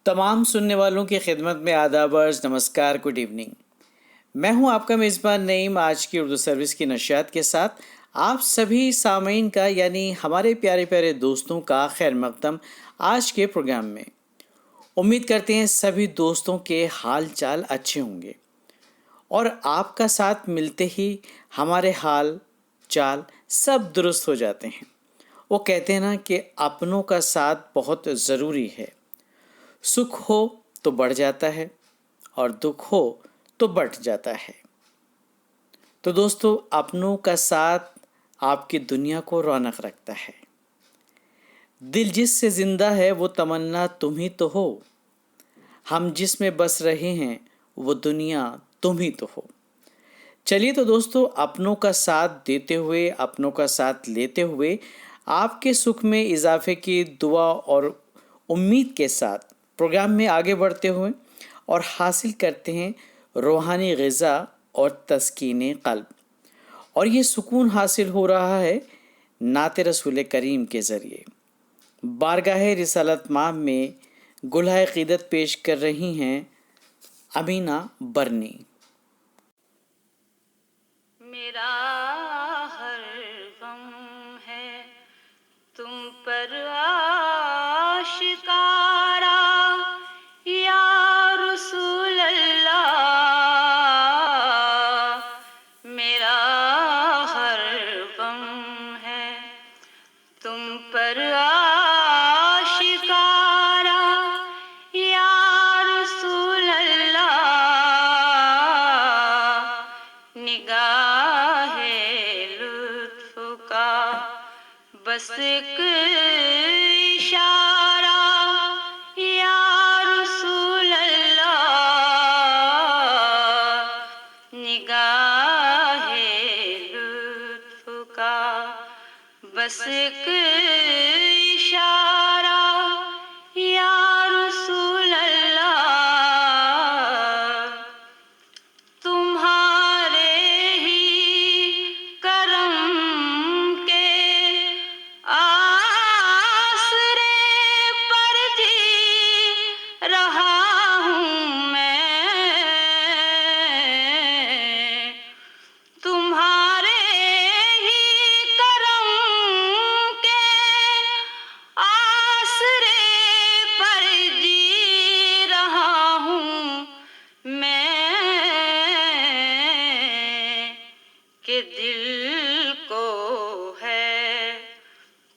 तमाम सुनने वालों की खिदमत में आदाब अर्ज़, नमस्कार, गुड इवनिंग। मैं हूं आपका मेज़बान नईम, आज की उर्दू सर्विस की नशियात के साथ आप सभी सामीन का यानी हमारे प्यारे प्यारे दोस्तों का खैर मकदम आज के प्रोग्राम में। उम्मीद करते हैं सभी दोस्तों के हाल चाल अच्छे होंगे और आपका साथ मिलते ही हमारे हाल चाल सब दुरुस्त हो जाते हैं। वो कहते हैं ना कि अपनों का साथ बहुत ज़रूरी है। सुख हो तो बढ़ जाता है और दुख हो तो बढ़ जाता है। तो दोस्तों, अपनों का साथ आपकी दुनिया को रौनक रखता है। दिल जिससे जिंदा है वो तमन्ना तुम ही तो हो। हम जिसमें बस रहे हैं वो दुनिया तुम ही तो हो। चलिए तो दोस्तों, अपनों का साथ देते हुए, अपनों का साथ लेते हुए, आपके सुख में इजाफे की दुआ और उम्मीद के साथ प्रोग्राम में आगे बढ़ते हुए और हासिल करते हैं रूहानी ग़िज़ा और तस्कीन क़ल्ब। और ये सुकून हासिल हो रहा है नाते रसूल करीम के ज़रिए। बारगाह रिसालत माह में गुलह क़ीदत पेश कर रही हैं अमीना बरनी। मेरा हर गम है तुम पर आशिकारा, या रसूल अल्लाह। मेरा हर गम है तुम पर आशिकारा, या रसूल अल्लाह। निगाहे लुत्फ का बस एक इशारा, या रसूल अल्लाह। निगाहे लुत्फ का बस एक इशारा, या रसूल अल्लाह। तुम्हारे ही करम के आसरे पर जी रहा हूँ मैं। तुम्हारे ही करम के आसरे पर जी रहा हूँ मैं, कि दिल को है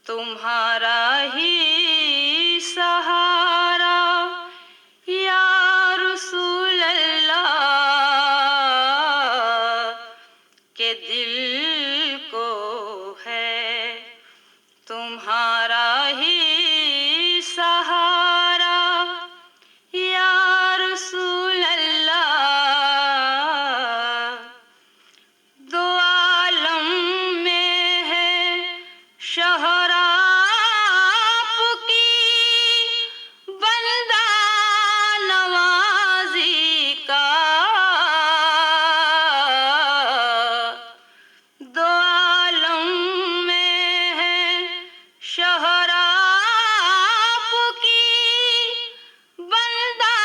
तुम्हारा ही सहारा, या रसूल अल्लाह। के दिल को है तुम्हारा ही सहारा, या रसूल अल्लाह। दो आलम में है शोहरा आपकी, बंदा नवाजी का। दो आलम में है शोहरा आपकी, बंदा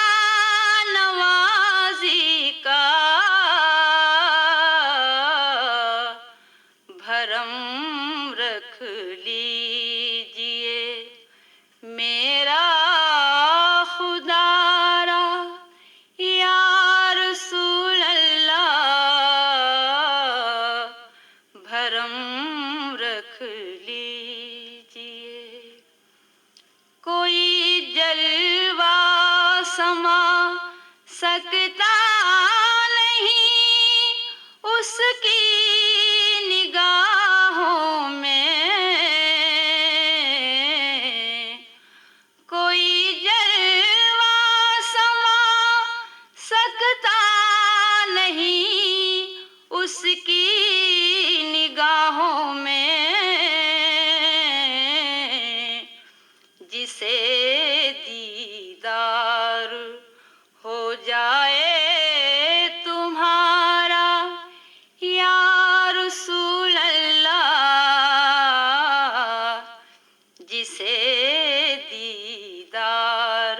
नवाजी का। भरम रख लीजिए मेरा खुदारा, या रसूल अल्लाह। भरम रख लीजिए। कोई जलवा समा सकता नहीं उसकी निगाहों में। कोई जलवा समा सकता नहीं उसकी निगाहों में। जिसे दीदार हो जाए तुम्हारा, या रसूल अल्लाह। जिसे दीदार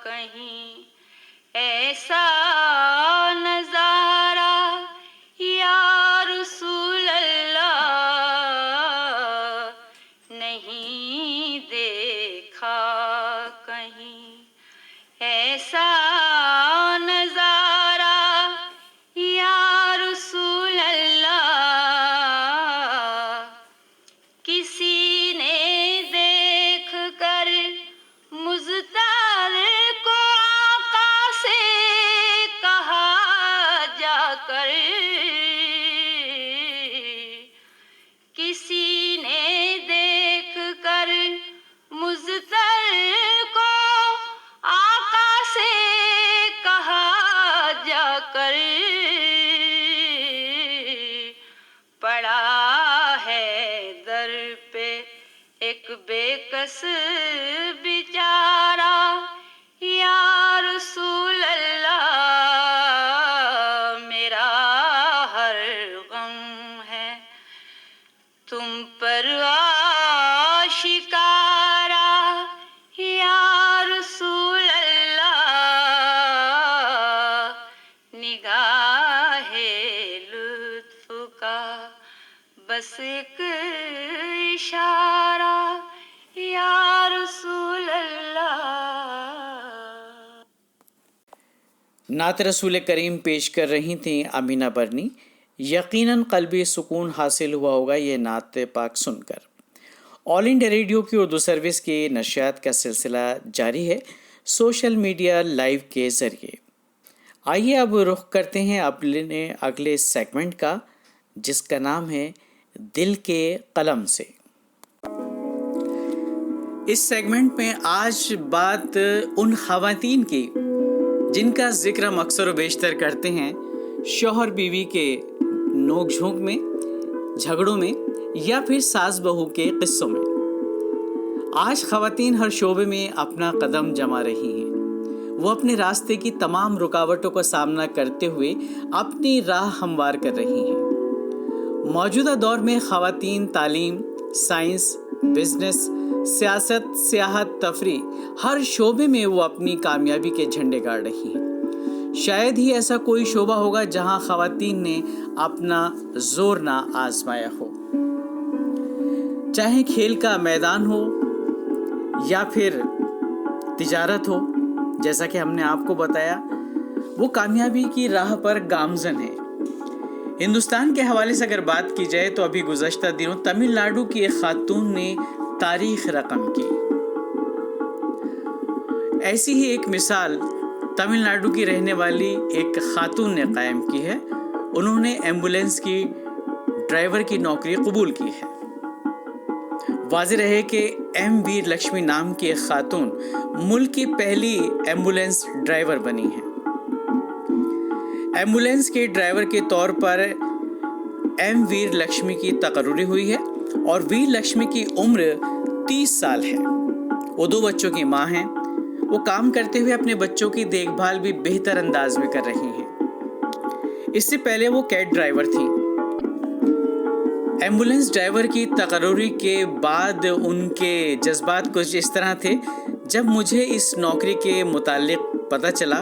कहीं ऐसा नजारा या रसूल अल्लाह नहीं देखा कहीं ऐसा नजारा या रसूल अल्लाह किसी ने देख कर मुज़्तर को आका से कहा जाकर किसी ने देख कर मुज़्तर को आका से कहा जाकर पड़ा है दर पे एक बेकस बेचारा या रसूल अल्लाह मेरा हर गम है तुम पर आशिकारा या रसूल अल्लाह निगाहे लुत्फ का बस एक इशारा या रसूल अल्लाह। नात रसूल करीम पेश कर रही थी अमीना बरनी। यकीनन कल्बी सुकून हासिल हुआ होगा ये नात पाक सुनकर। ऑल इंडिया रेडियो की उर्दू सर्विस के नशियात का सिलसिला जारी है सोशल मीडिया लाइव के ज़रिए। आइए अब रुख करते हैं अपने अगले सेगमेंट का, जिसका नाम है दिल के कलम से। इस सेगमेंट में आज बात उन ख़वातीन की जिनका जिक्र हम अक्सर व बेशतर करते हैं शौहर बीवी के नोक झोंक में, झगड़ों में या फिर सास बहू के किस्सों में। आज ख़वातीन हर शोबे में अपना कदम जमा रही हैं। वो अपने रास्ते की तमाम रुकावटों का सामना करते हुए अपनी राह हमवार कर रही हैं। मौजूदा दौर में ख़वातीन तालीम, साइंस, बिजनेस, सियासत, सियाहत, तफरी हर शोबे में वो अपनी कामयाबी के झंडे गाड़ रही हैं। शायद ही ऐसा कोई शोबा होगा जहां ख़वातीन ने अपना जोर ना आजमाया हो। चाहे खेल का मैदान हो या फिर तिजारत हो, जैसा कि हमने आपको बताया, वो कामयाबी की राह पर गामजन है। हिंदुस्तान के हवाले से अगर बात की जाए तो अभी गुज़श्ता दिनों तमिलनाडु की एक खातून ने तारीख रकम की। ऐसी ही एक मिसाल तमिलनाडु की रहने वाली एक खातून ने कायम की है। उन्होंने एम्बुलेंस की ड्राइवर की नौकरी कबूल की है। वाज़ेह रहे कि एम वीर लक्ष्मी नाम की एक खातून मुल्क की पहली एम्बुलेंस ड्राइवर बनी है। एम्बुलेंस के ड्राइवर के तौर पर एम वीर लक्ष्मी की तकर्रुरी हुई है और वीर लक्ष्मी की उम्र 30 साल है। वो 2 बच्चों की माँ हैं। वो काम करते हुए अपने बच्चों की देखभाल भी बेहतर अंदाज में कर रही हैं। इससे पहले वो कैब ड्राइवर थी। एम्बुलेंस ड्राइवर की तकर्रुरी के बाद उनके जज्बात कुछ इस तरह थे। जब मुझे इस नौकरी के मुताल्लिक पता चला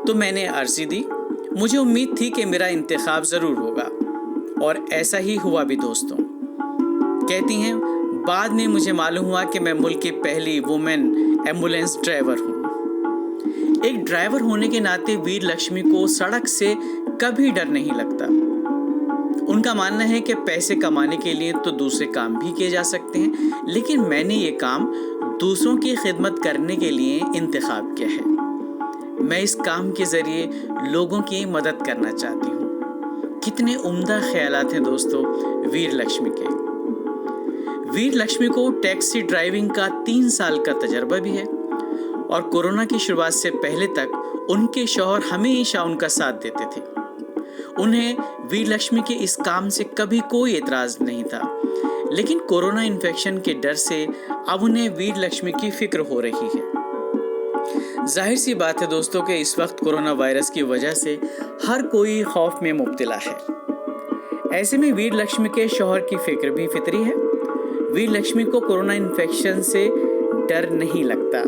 तो मैंने अर्जी दी। मुझे उम्मीद थी कि मेरा इंतखाब ज़रूर होगा और ऐसा ही हुआ भी दोस्तों। कहती हैं, बाद में मुझे मालूम हुआ कि मैं मुल्क की पहली वुमेन एम्बुलेंस ड्राइवर हूँ। एक ड्राइवर होने के नाते वीर लक्ष्मी को सड़क से कभी डर नहीं लगता। उनका मानना है कि पैसे कमाने के लिए तो दूसरे काम भी किए जा सकते हैं, लेकिन मैंने ये काम दूसरों की खिदमत करने के लिए इंतखाब किया है। मैं इस काम के ज़रिए लोगों की मदद करना चाहती हूँ। कितने उम्दा ख्यालात हैं दोस्तों वीर लक्ष्मी के। वीर लक्ष्मी को टैक्सी ड्राइविंग का 3 साल का तजर्बा भी है और कोरोना की शुरुआत से पहले तक उनके शौहर हमेशा उनका साथ देते थे। उन्हें वीर लक्ष्मी के इस काम से कभी कोई एतराज़ नहीं था, लेकिन कोरोना इन्फेक्शन के डर से अब उन्हें वीर लक्ष्मी की फिक्र हो रही है। जाहिर सी बात है दोस्तों कि इस वक्त कोरोना वायरस की वजह से हर कोई खौफ में मुब्तला है। ऐसे में वीर लक्ष्मी के शौहर की फिक्र भी फितरी है। वीर लक्ष्मी को कोरोना इन्फेक्शन से डर नहीं लगता।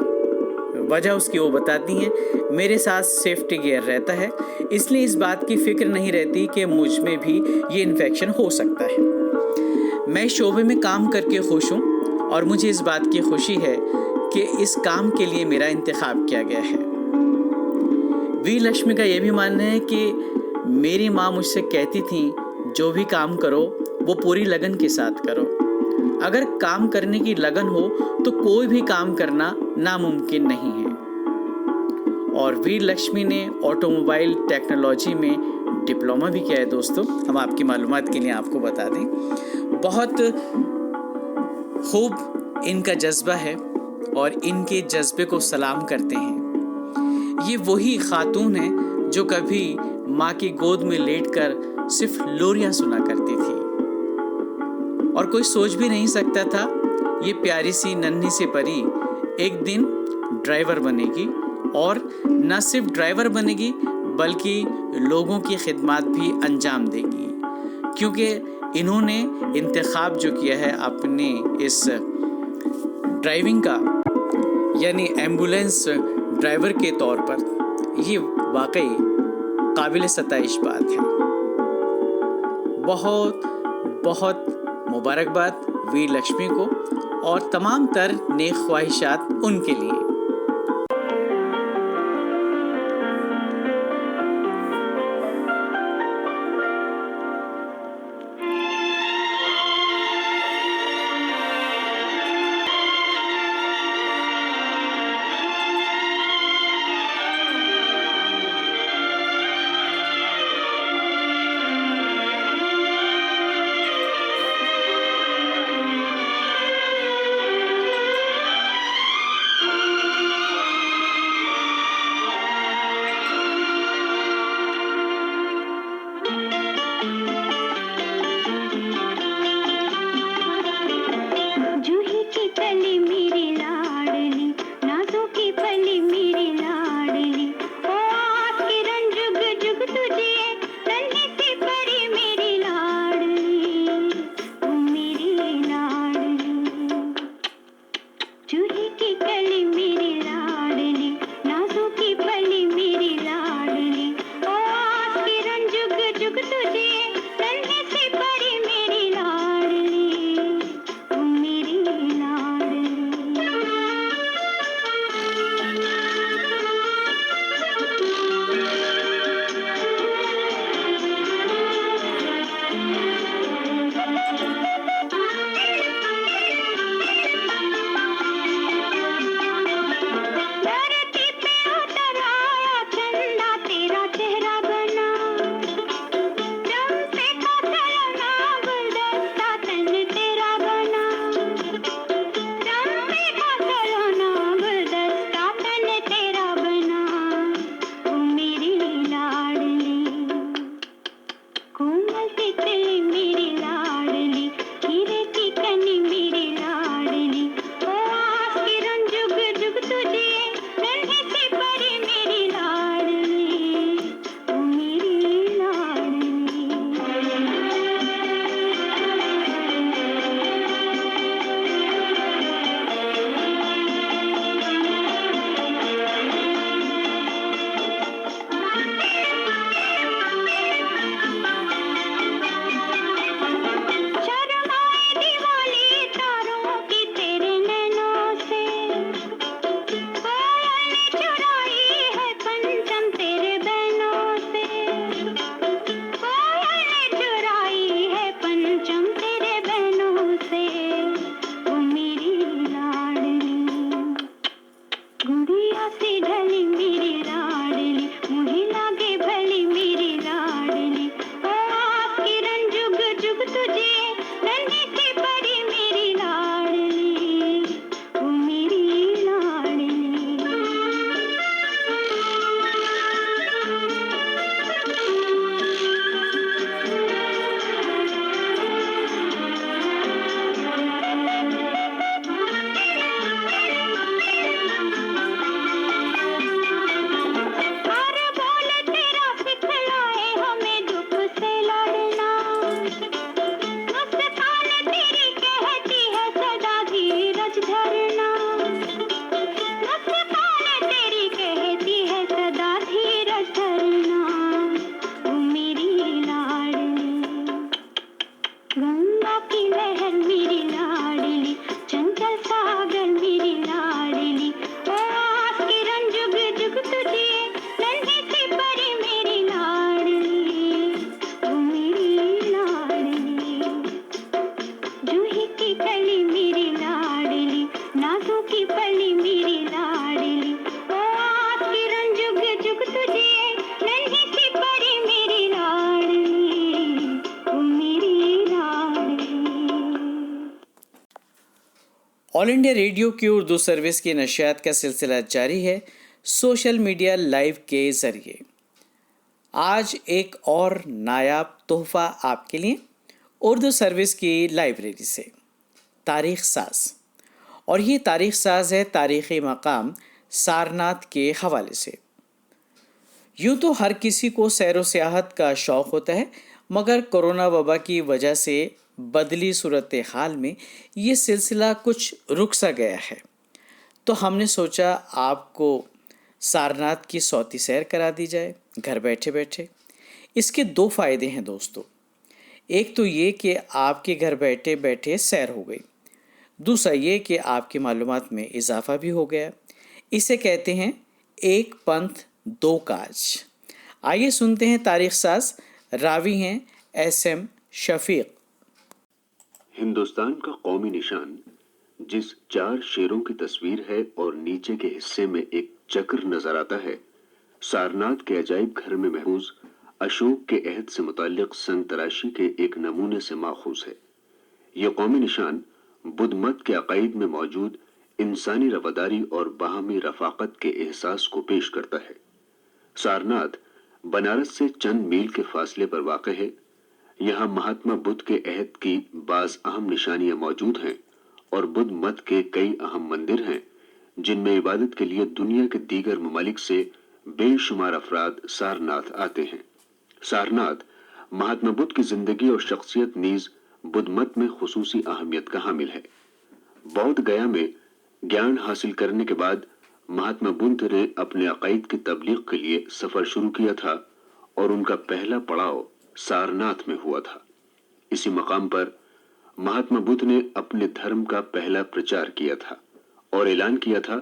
वजह उसकी वो बताती हैं, मेरे साथ सेफ्टी गियर रहता है, इसलिए इस बात की फिक्र नहीं रहती कि मुझ में भी ये इन्फेक्शन हो सकता है। मैं इस शोबे में काम करके खुश हूँ और मुझे इस बात की खुशी है कि इस काम के लिए मेरा इंतखाब किया गया है। वीर लक्ष्मी का यह भी मानना है कि मेरी माँ मुझसे कहती थी, जो भी काम करो वो पूरी लगन के साथ करो। अगर काम करने की लगन हो तो कोई भी काम करना नामुमकिन नहीं है। और वीर लक्ष्मी ने ऑटोमोबाइल टेक्नोलॉजी में डिप्लोमा भी किया है दोस्तों, हम आपकी मालूमात के लिए आपको बता दें। बहुत खूब इनका जज्बा है और इनके जज्बे को सलाम करते हैं। ये वही खातून है जो कभी माँ की गोद में लेटकर सिर्फ लोरियां सुना करती थी और कोई सोच भी नहीं सकता था ये प्यारी सी नन्ही सी परी एक दिन ड्राइवर बनेगी, और न सिर्फ ड्राइवर बनेगी बल्कि लोगों की खिदमत भी अंजाम देगी, क्योंकि इन्होंने इंतखाब जो किया है अपने इस ड्राइविंग का, यानी एम्बुलेंस ड्राइवर के तौर पर, ये वाकई काबिल सताइश बात है। बहुत बहुत मुबारकबाद वीर लक्ष्मी को और तमाम तर नेक ख्वाहिशात उनके लिए। ऑल इंडिया रेडियो की उर्दू सर्विस की नशियात का सिलसिला जारी है सोशल मीडिया लाइव के ज़रिए। आज एक और नायाब तोहफ़ा आपके लिए उर्दू सर्विस की लाइब्रेरी से, तारीख़ साज। और ये तारीख़ साज है तारीख़ी मकाम सारनाथ के हवाले से। यूँ तो हर किसी को सैर व सियाहत का शौक़ होता है, मगर कोरोना वबा की वजह से बदली सूरत हाल में ये सिलसिला कुछ रुक सा गया है। तो हमने सोचा आपको सारनाथ की सौती सैर करा दी जाए घर बैठे बैठे। इसके दो फ़ायदे हैं दोस्तों। एक तो ये कि आपके घर बैठे बैठे सैर हो गई, दूसरा ये कि आपकी मालूमात में इजाफा भी हो गया। इसे कहते हैं एक पंथ दो काज। आइए सुनते हैं तारीख़ साज। रावी हैं एस.एम. शफीक। हिंदुस्तान का कौमी निशान जिस 4 शेरों की तस्वीर है और नीचे के हिस्से में एक चक्र नजर आता है, सारनाथ के अजायब घर में महफूज अशोक के अहद से मुताल्लिक संग तराशी के एक नमूने से माखूज है। यह कौमी निशान बुद्ध मत के अकायद में मौजूद इंसानी रवादारी और बाहमी रफाकत के एहसास को पेश करता है। सारनाथ बनारस से चंद मील के फासले पर वाक़ है। यहाँ महात्मा बुद्ध के अहद की बाज़ अहम निशानियां मौजूद हैं और बुद्ध मत के कई अहम मंदिर हैं, जिनमें इबादत के लिए दुनिया के दीगर ममालिक से बेशुमार अफराद सारनाथ आते हैं। सारनाथ महात्मा बुद्ध की जिंदगी और शख्सियत नीज बुद्ध मत में खुसूसी अहमियत का हामिल है। बौद्ध गया में ज्ञान हासिल करने के बाद महात्मा बुद्ध ने अपने अकायद की तबलीग के लिए सफर शुरू किया था और उनका पहला पड़ाव सारनाथ में हुआ था। इसी मकाम पर महात्मा बुद्ध ने अपने धर्म का पहला प्रचार किया था और ऐलान किया था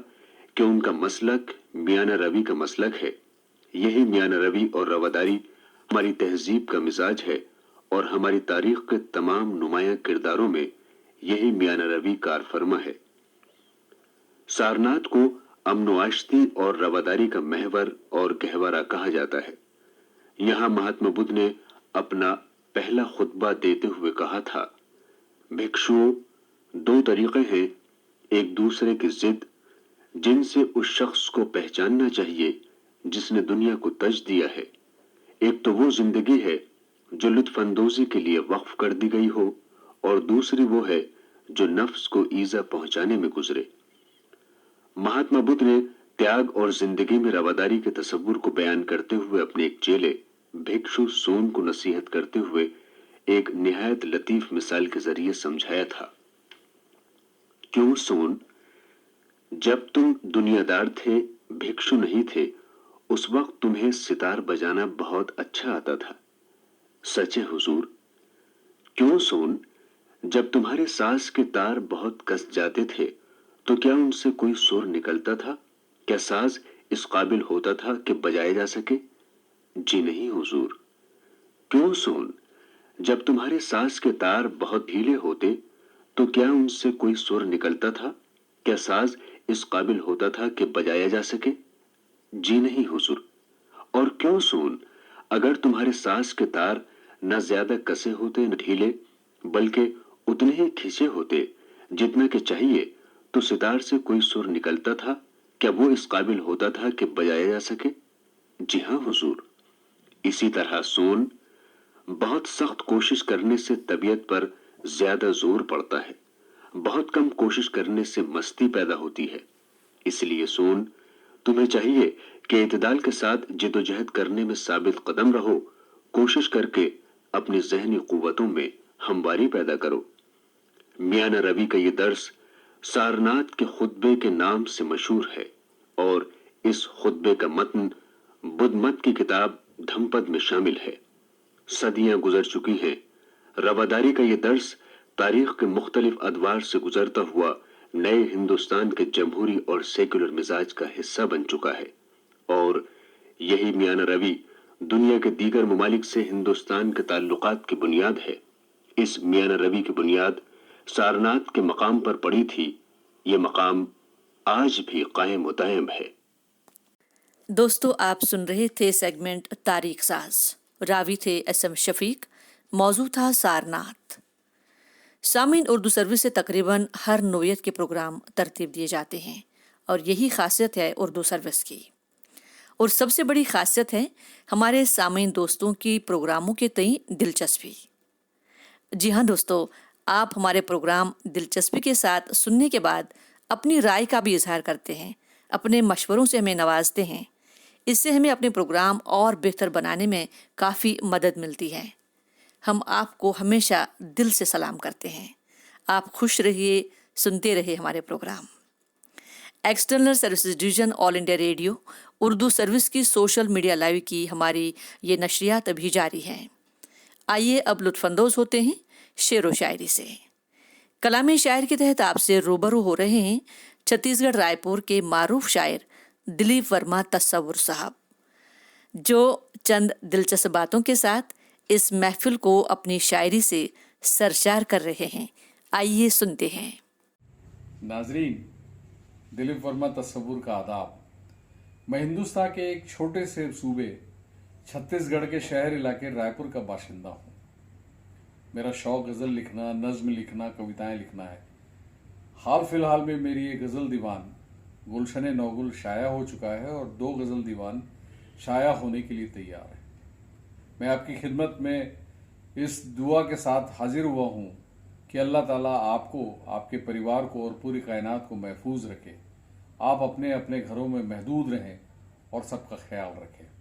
कि उनका मसलक मियाना रवी का मसलक है। यही मियाना रवी और रवादारी हमारी तहजीब का मिजाज है और हमारी तारीख के तमाम नुमाया किरदारों में यही मियाना रवी कार फरमा है। सारनाथ को अमन आश्ती और रवादारी का महवर और गहवारा कहा जाता है। यहाँ महात्मा बुद्ध ने अपना पहला खुतबा देते हुए कहा था, भिक्षुओं, 2 तरीके हैं एक दूसरे की जिद जिनसे उस शख्स को पहचानना चाहिए जिसने दुनिया को तज दिया है। एक तो वो जिंदगी है जो लुत्फानंदोजी के लिए वक्फ कर दी गई हो और दूसरी वो है जो नफ्स को ईजा पहुंचाने में गुजरे। महात्मा बुद्ध ने त्याग और जिंदगी में रवादारी के तस्वुर को बयान करते हुए अपने एक चेले भिक्षु सोन को नसीहत करते हुए एक निहायत लतीफ मिसाल के जरिए समझाया था। क्यों सोन, जब तुम दुनियादार थे, भिक्षु नहीं थे, उस वक्त तुम्हें सितार बजाना बहुत अच्छा आता था। सच है हुजूर। क्यों सोन, जब तुम्हारे सांस के तार बहुत कस जाते थे तो क्या उनसे कोई सुर निकलता था? क्या साज इस काबिल होता था कि बजाया जा सके? जी नहीं हुजूर। क्यों सोन, जब तुम्हारे सांस के तार बहुत ढीले होते तो क्या उनसे कोई सुर निकलता था? क्या साज इस काबिल होता था कि बजाया जा सके? जी नहीं हुजूर। और क्यों सोन, अगर तुम्हारे सांस के तार न ज्यादा कसे होते न ढीले, बल्कि उतने ही खिंचे होते जितना कि चाहिए, तो सितार से कोई सुर निकलता था? क्या वो इस काबिल होता था कि बजाया जा सके? जी हाँ हुजूर। इसी तरह सोन, बहुत सख्त कोशिश करने से तबीयत पर ज्यादा जोर पड़ता है, बहुत कम कोशिश करने से मस्ती पैदा होती है। इसलिए सोन, तुम्हें चाहिए कि इत्दाल के साथ जिदोजहद करने में साबित कदम रहो, कोशिश करके अपनी जहनी कुव्वतों में हमवारी पैदा करो। मियाना रवी का ये दर्स सारनाथ के खुतबे के नाम से मशहूर है और इस खुतबे का मतन बुद्ध मत की किताब धम्पद में शामिल है। सदियां गुजर चुकी हैं, रवादारी का ये दर्स तारीख के मुख्तलिफ अदवार से गुजरता हुआ नए हिंदुस्तान के जमहूरी और सेकुलर मिजाज का हिस्सा बन चुका है और यही मियाना रवी दुनिया के दीगर ममालिक से हिंदुस्तान के ताल्लुकात की बुनियाद है। इस मियाना रवी की बुनियाद सारनाथ के मकाम पर पड़ी थी। ये मकाम आज भी कायम दायम है। दोस्तों, आप सुन रहे थे सेगमेंट तारीख साज। रावी थे एस.एम. शफीक। मौजू था सारनाथ। सामीन उर्दू सर्विस से तकरीबन हर नोयत के प्रोग्राम तरतीब दिए जाते हैं और यही खासियत है उर्दू सर्विस की। और सबसे बड़ी खासियत है हमारे सामीन दोस्तों की प्रोग्रामों के तई दिलचस्पी। जी हाँ दोस्तों, आप हमारे प्रोग्राम दिलचस्पी के साथ सुनने के बाद अपनी राय का भी इजहार करते हैं, अपने मशवरों से हमें नवाजते हैं। इससे हमें अपने प्रोग्राम और बेहतर बनाने में काफ़ी मदद मिलती है। हम आपको हमेशा दिल से सलाम करते हैं। आप खुश रहिए, सुनते रहिए हमारे programme. External services division All India Radio Urdu service की सोशल मीडिया लाइव की हमारी ये नशरियात अभी जारी हैं। आइए अब लुत्फानंदोज होते हैं शेर व शायरी से। कलामी शायर के तहत आपसे रूबरू हो रहे हैं छत्तीसगढ़ रायपुर के मारूफ शायर दिलीप वर्मा तस्सवुर साहब, जो चंद दिलचस्प बातों के साथ इस महफिल को अपनी शायरी से सरशार कर रहे हैं। आइए सुनते हैं। नाजरीन, दिलीप वर्मा तस्सवुर का आदाब। मैं हिंदुस्तान के एक छोटे से सूबे छत्तीसगढ़ के शहर इलाके रायपुर का बाशिंदा हूँ। मेरा शौक गज़ल लिखना, नज्म लिखना, कविताएं लिखना है। हाल फिलहाल में मेरी ये गज़ल दीवान गुलशन नौगुल शाया हो चुका है और 2 गज़ल दीवान शाया होने के लिए तैयार है। मैं आपकी खिदमत में इस दुआ के साथ हाजिर हुआ हूँ कि अल्लाह ताला आपको, आपके परिवार को और पूरी कायनात को महफूज रखे। आप अपने अपने घरों में महदूद रहें और सबका ख्याल रखें।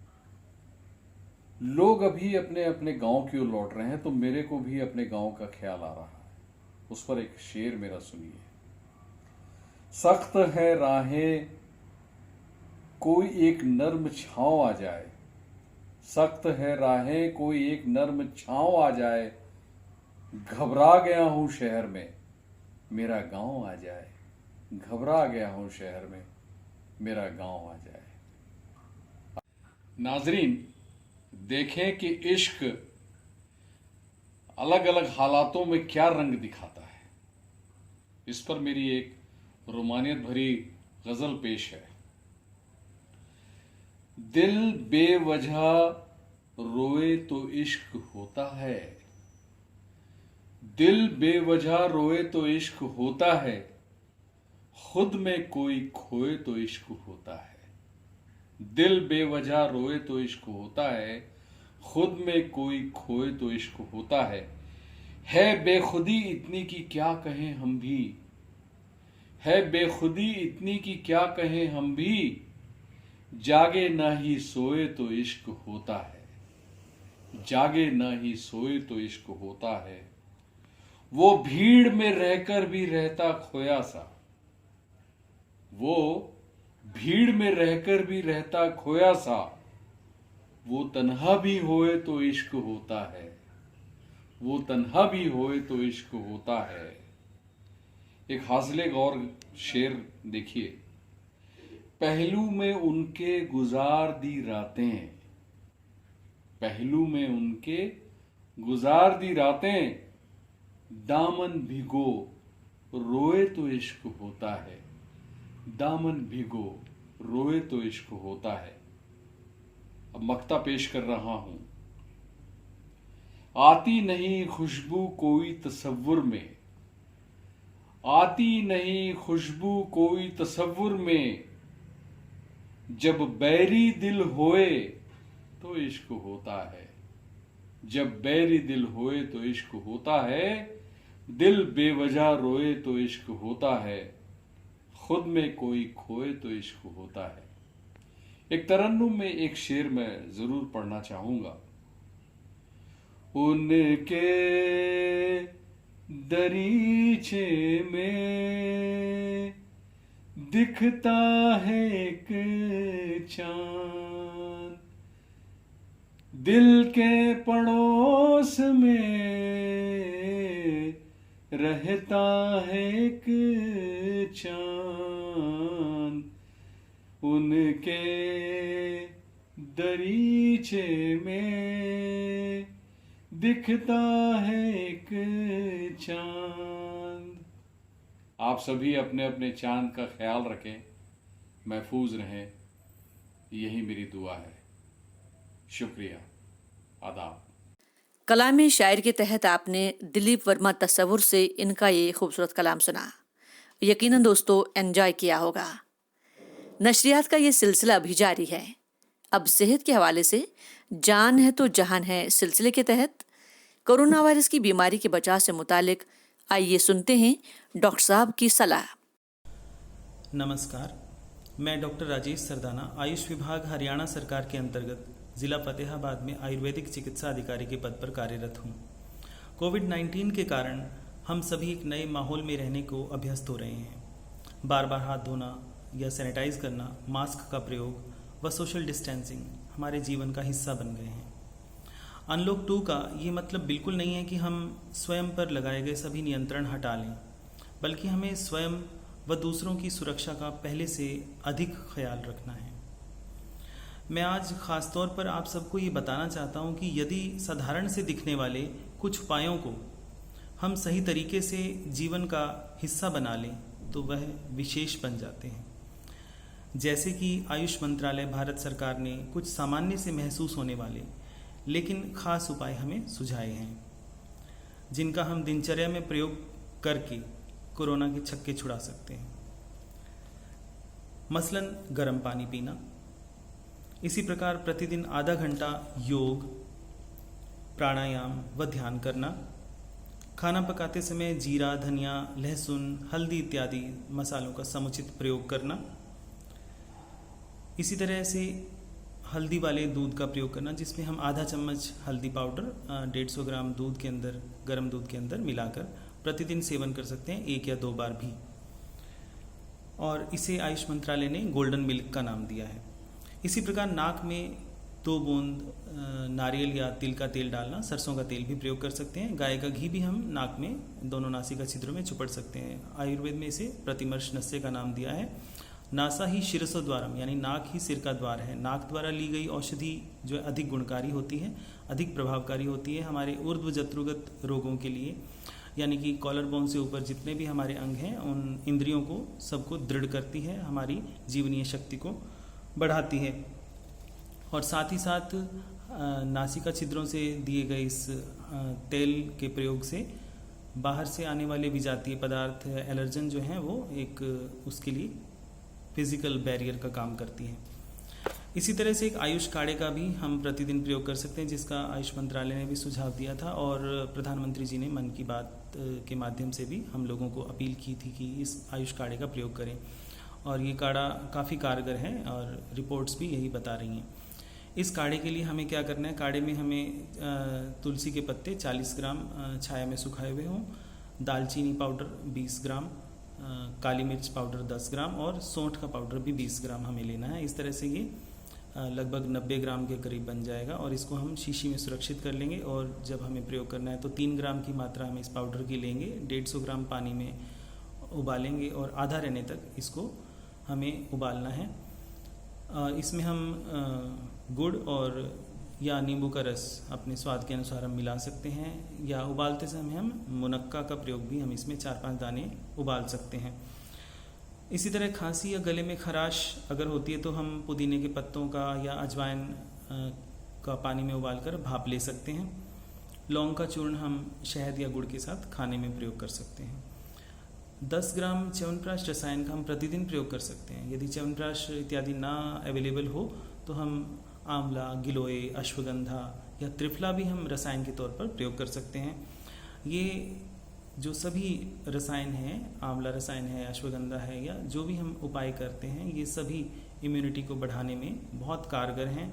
लोग अभी अपने अपने गांव की ओर लौट रहे हैं, तो मेरे को भी अपने गांव का ख्याल आ रहा है। उस पर एक शेर मेरा सुनिए। सख्त है राहें, कोई एक नर्म छांव आ जाए। सख्त है राहें, कोई एक नर्म छांव आ जाए। घबरा गया हूं शहर में, मेरा गांव आ जाए। घबरा गया हूं शहर में, मेरा गांव आ जाए। नाजरीन, देखें कि इश्क अलग अलग हालातों में क्या रंग दिखाता है। इस पर मेरी एक रोमानियत भरी गजल पेश है। दिल बेवजह रोए तो इश्क होता है। दिल बेवजह रोए तो इश्क होता है। खुद में कोई खोए तो इश्क होता है। दिल बेवजह रोए तो इश्क होता है। खुद में कोई खोए तो इश्क होता है बेखुदी इतनी की क्या कहें हम भी। है बेखुदी इतनी की क्या कहें हम भी। जागे ना ही सोए तो इश्क होता है। जागे ना ही सोए तो इश्क होता है। वो भीड़ में रहकर भी रहता खोया सा। वो भीड़ में रहकर भी रहता खोया सा। वो तन्हा भी होए तो इश्क होता है। वो तन्हा भी होए तो इश्क होता है। एक हासिले गौर शेर देखिए। पहलू में उनके गुजार दी रातें। पहलू में उनके गुजार दी रातें। दामन भिगो रोए तो इश्क होता है। दामन भिगो रोए तो इश्क होता है। अब मक्ता पेश कर रहा हूं। आती नहीं खुशबू कोई तसव्वुर में। आती नहीं खुशबू कोई तसव्वुर में। जब बैरी दिल होए तो इश्क होता है। जब बैरी दिल होए तो इश्क होता है। दिल बेवजह रोए तो इश्क होता है। खुद में कोई खोए तो इश्क होता है। एक तरन्नुम में एक शेर मैं जरूर पढ़ना चाहूंगा। उनके दरीचे में दिखता है एक चांद। दिल के पड़ोस में रहता है एक चांद। उनके दरीचे में दिखता है एक चांद। आप सभी अपने अपने चांद का ख्याल रखें, महफूज रहें, यही मेरी दुआ है। शुक्रिया, आदाब। कलाम शायर के तहत आपने दिलीप वर्मा तस्वुर से इनका ये खूबसूरत कलाम सुना। यकीनन दोस्तों एंजॉय किया होगा। नशरियात का ये सिलसिला अभी जारी है। अब सेहत के हवाले से जान है तो जहान है सिलसिले के तहत कोरोना वायरस की बीमारी के बचाव से मुतालिक आइए सुनते हैं डॉक्टर साहब की सलाह। नमस्कार, मैं डॉक्टर राजेश सरदाना आयुष विभाग हरियाणा सरकार के अंतर्गत ज़िला फतेहाबाद में आयुर्वेदिक चिकित्सा अधिकारी के पद पर कार्यरत हूँ। कोविड-19 के कारण हम सभी एक नए माहौल में रहने को अभ्यस्त हो रहे हैं। बार बार हाथ धोना या सैनिटाइज करना, मास्क का प्रयोग व सोशल डिस्टेंसिंग हमारे जीवन का हिस्सा बन गए हैं। अनलॉक 2 का ये मतलब बिल्कुल नहीं है कि हम स्वयं पर लगाए गए सभी नियंत्रण हटा लें, बल्कि हमें स्वयं व दूसरों की सुरक्षा का पहले से अधिक ख्याल रखना है। मैं आज खास तौर पर आप सबको ये बताना चाहता हूँ कि यदि साधारण से दिखने वाले कुछ उपायों को हम सही तरीके से जीवन का हिस्सा बना लें तो वह विशेष बन जाते हैं। जैसे कि आयुष मंत्रालय भारत सरकार ने कुछ सामान्य से महसूस होने वाले लेकिन खास उपाय हमें सुझाए हैं, जिनका हम दिनचर्या में प्रयोग करके कोरोना के छक्के छुड़ा सकते हैं। मसलन गर्म पानी पीना, इसी प्रकार प्रतिदिन आधा घंटा योग, प्राणायाम व ध्यान करना, खाना पकाते समय जीरा, धनिया, लहसुन, हल्दी इत्यादि मसालों का समुचित प्रयोग करना। इसी तरह से हल्दी वाले दूध का प्रयोग करना, जिसमें हम आधा चम्मच हल्दी पाउडर 150 ग्राम दूध के अंदर, गर्म दूध के अंदर मिलाकर प्रतिदिन सेवन कर सकते हैं, 1 या 2 बार भी। और इसे आयुष मंत्रालय ने गोल्डन मिल्क का नाम दिया है। इसी प्रकार नाक में 2 बूंद नारियल या तिल का तेल डालना, सरसों का तेल भी प्रयोग कर सकते हैं। गाय का घी भी हम नाक में दोनों नासिका छिद्रों में चुपड़ सकते हैं। आयुर्वेद में इसे प्रतिमर्श नस्य का नाम दिया है। नासा ही शिरसो द्वारम, यानी नाक ही सिर का द्वार है। नाक द्वारा ली गई औषधि जो अधिक गुणकारी होती है, अधिक प्रभावकारी होती है हमारे ऊर्ध्व जत्रुगत रोगों के लिए, यानी कि कॉलर बोन से ऊपर जितने भी हमारे अंग हैं उन इंद्रियों को सबको दृढ़ करती है, हमारी जीवनीय शक्ति को बढ़ाती है। और साथ ही साथ नासिका छिद्रों से दिए गए इस तेल के प्रयोग से बाहर से आने वाले विजातीय पदार्थ, एलर्जन जो हैं वो एक उसके लिए फिजिकल बैरियर का काम करती है। इसी तरह से एक आयुष काढ़े का भी हम प्रतिदिन प्रयोग कर सकते हैं, जिसका आयुष मंत्रालय ने भी सुझाव दिया था और प्रधानमंत्री जी ने मन की बात के माध्यम से भी हम लोगों को अपील की थी कि इस आयुष काढ़े का प्रयोग करें। और ये काढ़ा काफ़ी कारगर है और रिपोर्ट्स भी यही बता रही हैं। इस काढ़े के लिए हमें क्या करना है, काढ़े में हमें तुलसी के पत्ते 40 ग्राम छाया में सुखाए हुए हों, दालचीनी पाउडर 20 ग्राम, काली मिर्च पाउडर 10 ग्राम और सौंठ का पाउडर भी 20 ग्राम हमें लेना है। इस तरह से ये लगभग 90 ग्राम के करीब बन जाएगा और इसको हम शीशी में सुरक्षित कर लेंगे। और जब हमें प्रयोग करना है तो 3 ग्राम की मात्रा हम इस पाउडर की लेंगे, 150 ग्राम पानी में उबालेंगे और आधा रहने तक इसको हमें उबालना है। इसमें हम गुड़ और या नींबू का रस अपने स्वाद के अनुसार हम मिला सकते हैं, या उबालते समय हम मुनक्का का प्रयोग भी हम इसमें 4-5 दाने उबाल सकते हैं। इसी तरह खांसी या गले में खराश अगर होती है तो हम पुदीने के पत्तों का या अजवाइन का पानी में उबालकर भाप ले सकते हैं। लौंग का चूर्ण हम शहद या गुड़ के साथ खाने में प्रयोग कर सकते हैं। 10 ग्राम च्यवनप्राश रसायन का हम प्रतिदिन प्रयोग कर सकते हैं। यदि च्यवनप्राश इत्यादि ना अवेलेबल हो तो हम आंवला, गिलोय, अश्वगंधा या त्रिफला भी हम रसायन के तौर पर प्रयोग कर सकते हैं। ये जो सभी रसायन हैं, आंवला रसायन है, अश्वगंधा है, या जो भी हम उपाय करते हैं, ये सभी इम्यूनिटी को बढ़ाने में बहुत कारगर हैं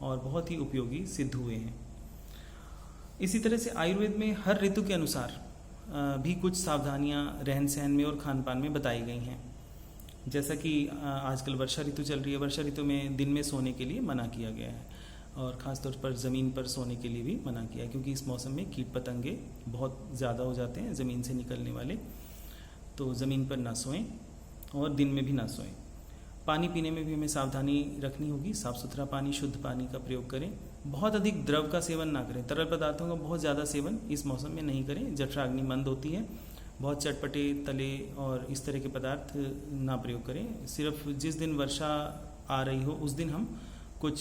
और बहुत ही उपयोगी सिद्ध हुए हैं। इसी तरह से आयुर्वेद में हर ऋतु के अनुसार भी कुछ सावधानियां रहन सहन में और खान पान में बताई गई हैं। जैसा कि आजकल वर्षा ऋतु चल रही है, वर्षा ऋतु में दिन में सोने के लिए मना किया गया है और ख़ासतौर पर ज़मीन पर सोने के लिए भी मना किया है, क्योंकि इस मौसम में कीट पतंगे बहुत ज़्यादा हो जाते हैं ज़मीन से निकलने वाले। तो ज़मीन पर ना सोएं और दिन में भी ना सोएं। पानी पीने में भी हमें सावधानी रखनी होगी, साफ़ सुथरा पानी, शुद्ध पानी का प्रयोग करें। बहुत अधिक द्रव का सेवन ना करें, तरल पदार्थों का बहुत ज़्यादा सेवन इस मौसम में नहीं करें, जठराग्नि मंद होती है। बहुत चटपटे, तले और इस तरह के पदार्थ ना प्रयोग करें। सिर्फ जिस दिन वर्षा आ रही हो उस दिन हम कुछ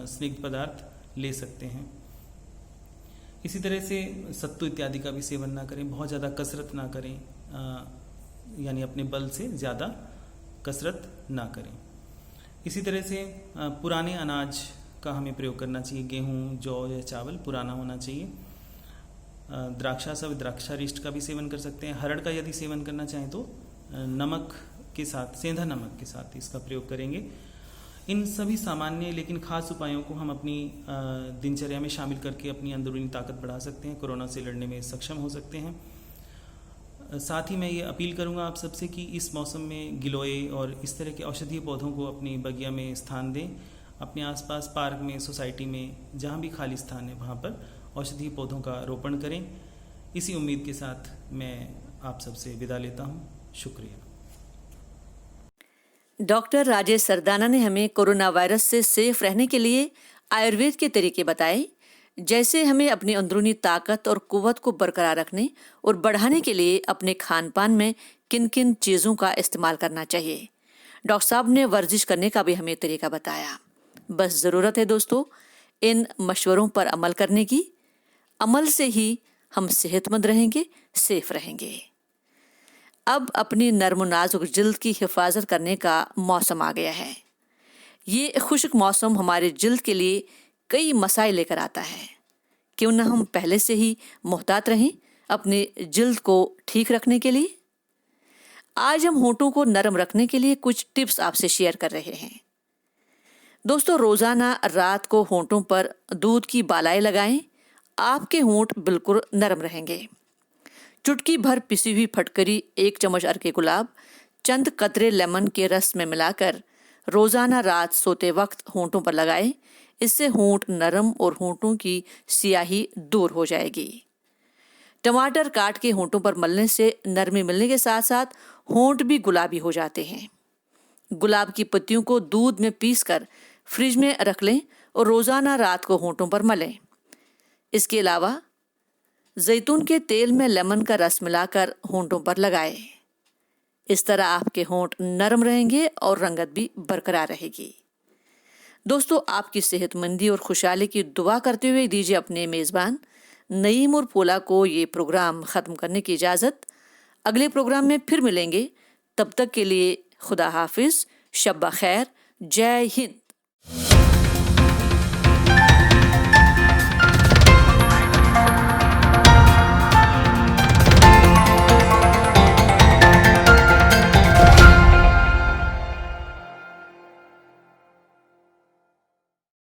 स्निग्ध पदार्थ ले सकते हैं। इसी तरह से सत्तू इत्यादि का भी सेवन ना करें, बहुत ज़्यादा कसरत ना करें, यानी अपने बल से ज़्यादा कसरत ना करें। इसी तरह से पुराने अनाज का हमें प्रयोग करना चाहिए, गेहूँ, जौ या चावल पुराना होना चाहिए। द्राक्षासव, द्राक्षारिष्ट का भी सेवन कर सकते हैं। हरड़ का यदि सेवन करना चाहें तो नमक के साथ, सेंधा नमक के साथ इसका प्रयोग करेंगे। इन सभी सामान्य लेकिन खास उपायों को हम अपनी दिनचर्या में शामिल करके अपनी अंदरूनी ताकत बढ़ा सकते हैं, कोरोना से लड़ने में सक्षम हो सकते हैं। साथ ही मैं ये अपील करूंगा आप सबसे कि इस मौसम में गिलोय और इस तरह के औषधीय पौधों को अपनी बगिया में स्थान दें। अपने आसपास पार्क में, सोसाइटी में, जहाँ भी खाली स्थान है वहाँ पर औषधीय पौधों का रोपण करें। इसी उम्मीद के साथ मैं आप सबसे विदा लेता हूँ। शुक्रिया। डॉक्टर राजेश सरदाना ने हमें कोरोना वायरस से सेफ रहने के लिए आयुर्वेद के तरीके बताए, जैसे हमें अपनी अंदरूनी ताकत और कुव्वत को बरकरार रखने और बढ़ाने के लिए अपने खान पान में किन किन चीज़ों का इस्तेमाल करना चाहिए। डॉक्टर साहब ने वर्जिश करने का भी हमें तरीका बताया। बस ज़रूरत है दोस्तों इन मशवरों पर अमल करने की। अमल से ही हम सेहतमंद रहेंगे, सेफ रहेंगे। अब अपनी नर्म नाजुक जिल्द की हिफाजत करने का मौसम आ गया है। ये खुश्क मौसम हमारे जिल्द के लिए कई मसाइल लेकर आता है। क्यों न हम पहले से ही मुहतात रहें अपनी जिल्द को ठीक रखने के लिए। आज हम होंठों को नरम रखने के लिए कुछ टिप्स आपसे शेयर कर रहे हैं। दोस्तों, रोजाना रात को होंठों पर दूध की बालाएं लगाएं, आपके होंठ बिल्कुल नरम रहेंगे। चुटकी भर पिसी हुई फटकरी 1 चम्मच अर्के गुलाब चंद कतरे लेमन के रस में मिलाकर रोजाना रात सोते वक्त होंठों पर लगाएं। इससे होंठ नरम और होंठों की स्याही दूर हो जाएगी। टमाटर काट के होंठों पर मलने से नरमी मिलने के साथ साथ होंठ भी गुलाबी हो जाते हैं। गुलाब की पत्तियों को दूध में पीसकर फ्रिज में रख लें और रोजाना रात को होंठों पर मलें। इसके अलावा जैतून के तेल में लेमन का रस मिलाकर होंठों पर लगाएं। इस तरह आपके होंठ नरम रहेंगे और रंगत भी बरकरार रहेगी। दोस्तों, आपकी सेहतमंदी और खुशहाली की दुआ करते हुए दीजिए अपने मेज़बान नईम और पोला को ये प्रोग्राम ख़त्म करने की इजाज़त। अगले प्रोग्राम में फिर मिलेंगे। तब तक के लिए खुदा हाफिज़, शब्बा खैर, जय हिंद।